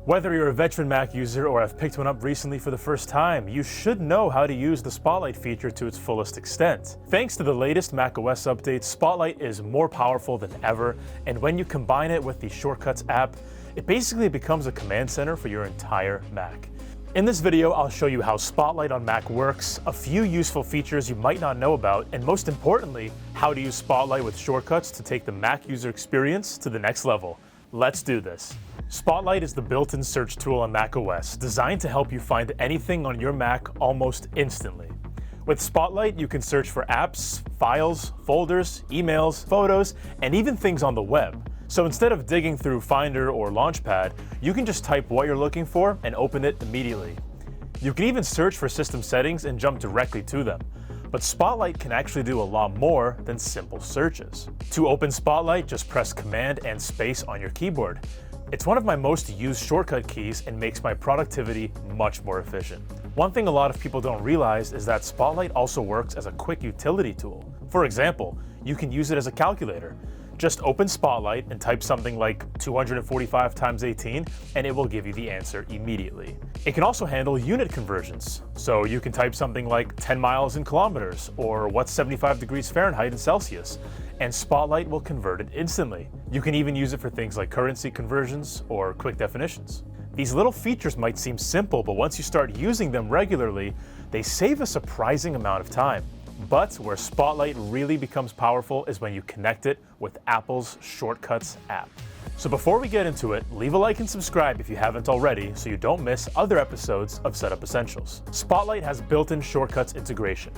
Whether you're a veteran Mac user or have picked one up recently for the first time, you should know how to use the Spotlight feature to its fullest extent. Thanks to the latest macOS update, Spotlight is more powerful than ever, and when you combine it with the Shortcuts app, it basically becomes a command center for your entire Mac. In this video, I'll show you how Spotlight on Mac works, a few useful features you might not know about, and most importantly, how to use Spotlight with Shortcuts to take the Mac user experience to the next level. Let's do this. Spotlight is the built-in search tool on macOS, designed to help you find anything on your Mac almost instantly. With Spotlight, you can search for apps, files, folders, emails, photos, and even things on the web. So instead of digging through Finder or Launchpad, you can just type what you're looking for and open it immediately. You can even search for system settings and jump directly to them. But Spotlight can actually do a lot more than simple searches. To open Spotlight, just press Command and Space on your keyboard. It's one of my most used shortcut keys and makes my productivity much more efficient. One thing a lot of people don't realize is that Spotlight also works as a quick utility tool. For example, you can use it as a calculator. Just open Spotlight and type something like 245 times 18 and it will give you the answer immediately. It can also handle unit conversions. So you can type something like 10 miles in kilometers or what's 75 degrees Fahrenheit in Celsius, and Spotlight will convert it instantly. You can even use it for things like currency conversions or quick definitions. These little features might seem simple, but once you start using them regularly, they save a surprising amount of time. But where Spotlight really becomes powerful is when you connect it with Apple's Shortcuts app. So before we get into it, leave a like and subscribe if you haven't already so you don't miss other episodes of Setup Essentials. Spotlight has built-in Shortcuts integration.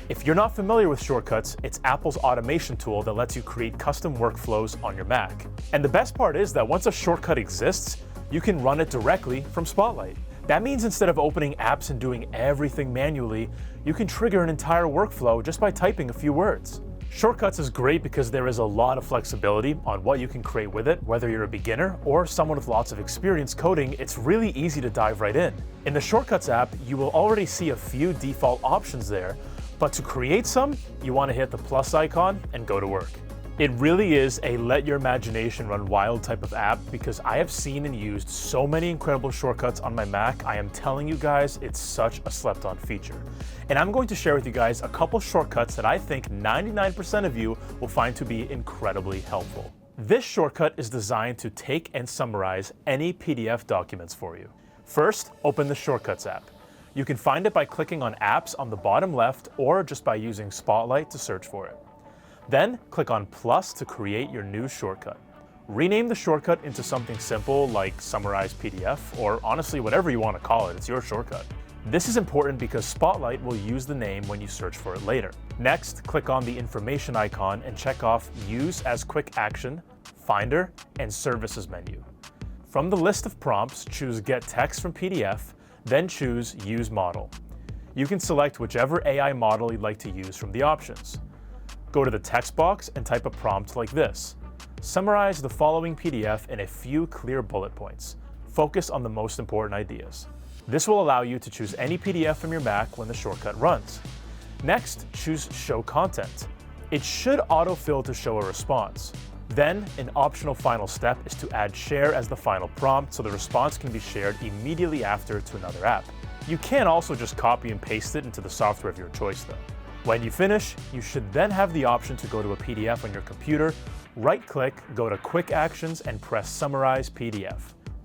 If you're not familiar with Shortcuts, it's Apple's automation tool that lets you create custom workflows on your Mac. And the best part is that once a shortcut exists, you can run it directly from Spotlight. That means instead of opening apps and doing everything manually, you can trigger an entire workflow just by typing a few words. Shortcuts is great because there is a lot of flexibility on what you can create with it. Whether you're a beginner or someone with lots of experience coding, it's really easy to dive right in. In the Shortcuts app, you will already see a few default options there, but to create some, you want to hit the plus icon and go to work. It really is a let your imagination run wild type of app because I have seen and used so many incredible shortcuts on my Mac. I am telling you guys, it's such a slept-on feature. And I'm going to share with you guys a couple shortcuts that I think 99% of you will find to be incredibly helpful. This shortcut is designed to take and summarize any PDF documents for you. First, open the Shortcuts app. You can find it by clicking on Apps on the bottom left or just by using Spotlight to search for it. Then, click on plus to create your new shortcut. Rename the shortcut into something simple like Summarize PDF, or honestly whatever you want to call it, it's your shortcut. This is important because Spotlight will use the name when you search for it later. Next, click on the information icon and check off Use as Quick Action, Finder, and Services menu. From the list of prompts, choose Get Text from PDF, then choose Use Model. You can select whichever AI model you'd like to use from the options. Go to the text box and type a prompt like this. Summarize the following PDF in a few clear bullet points. Focus on the most important ideas. This will allow you to choose any PDF from your Mac when the shortcut runs. Next, choose Show Content. It should autofill to show a response. Then, an optional final step is to add Share as the final prompt so the response can be shared immediately after to another app. You can also just copy and paste it into the software of your choice though. When you finish, you should then have the option to go to a PDF on your computer, right-click, go to Quick Actions, and press Summarize PDF.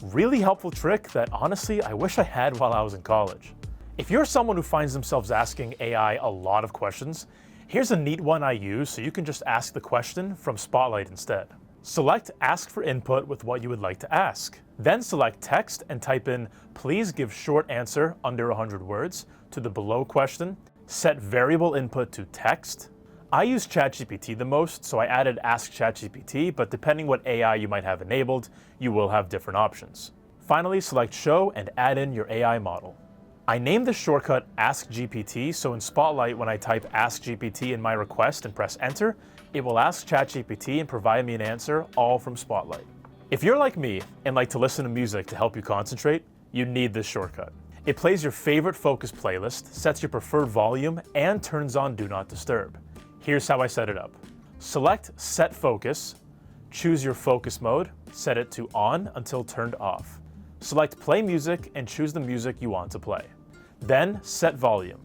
Really helpful trick that honestly I wish I had while I was in college. If you're someone who finds themselves asking AI a lot of questions, here's a neat one I use so you can just ask the question from Spotlight instead. Select Ask for input with what you would like to ask. Then select Text and type in Please give short answer under 100 words to the below question. Set variable input to text. I use ChatGPT the most, so I added Ask ChatGPT, but depending what AI you might have enabled, you will have different options. Finally, select Show and add in your AI model. I named the shortcut Ask GPT, so in Spotlight, when I type Ask GPT in my request and press Enter, it will ask ChatGPT and provide me an answer, all from Spotlight. If you're like me and like to listen to music to help you concentrate, you need this shortcut. It plays your favorite focus playlist, sets your preferred volume, and turns on Do Not Disturb. Here's how I set it up. Select Set Focus, choose your focus mode, set it to On until turned off. Select Play Music and choose the music you want to play. Then set volume.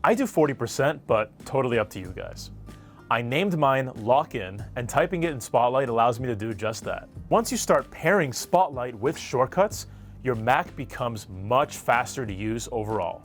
I do 40%, but totally up to you guys. I named mine Lock In, and typing it in Spotlight allows me to do just that. Once you start pairing Spotlight with Shortcuts, your Mac becomes much faster to use overall.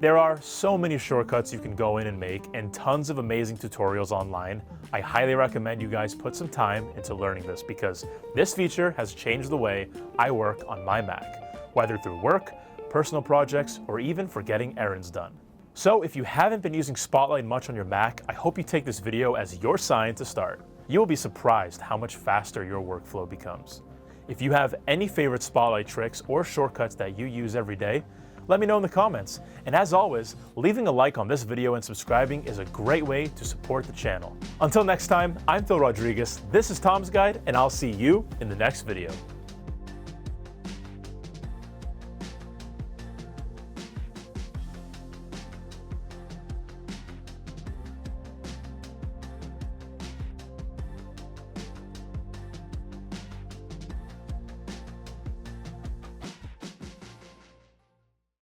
There are so many shortcuts you can go in and make, and tons of amazing tutorials online. I highly recommend you guys put some time into learning this because this feature has changed the way I work on my Mac, whether through work, personal projects, or even for getting errands done. So if you haven't been using Spotlight much on your Mac, I hope you take this video as your sign to start. You will be surprised how much faster your workflow becomes. If you have any favorite Spotlight tricks or shortcuts that you use every day, let me know in the comments. And as always, leaving a like on this video and subscribing is a great way to support the channel. Until next time, I'm Phil Rodriguez, this is Tom's Guide, and I'll see you in the next video.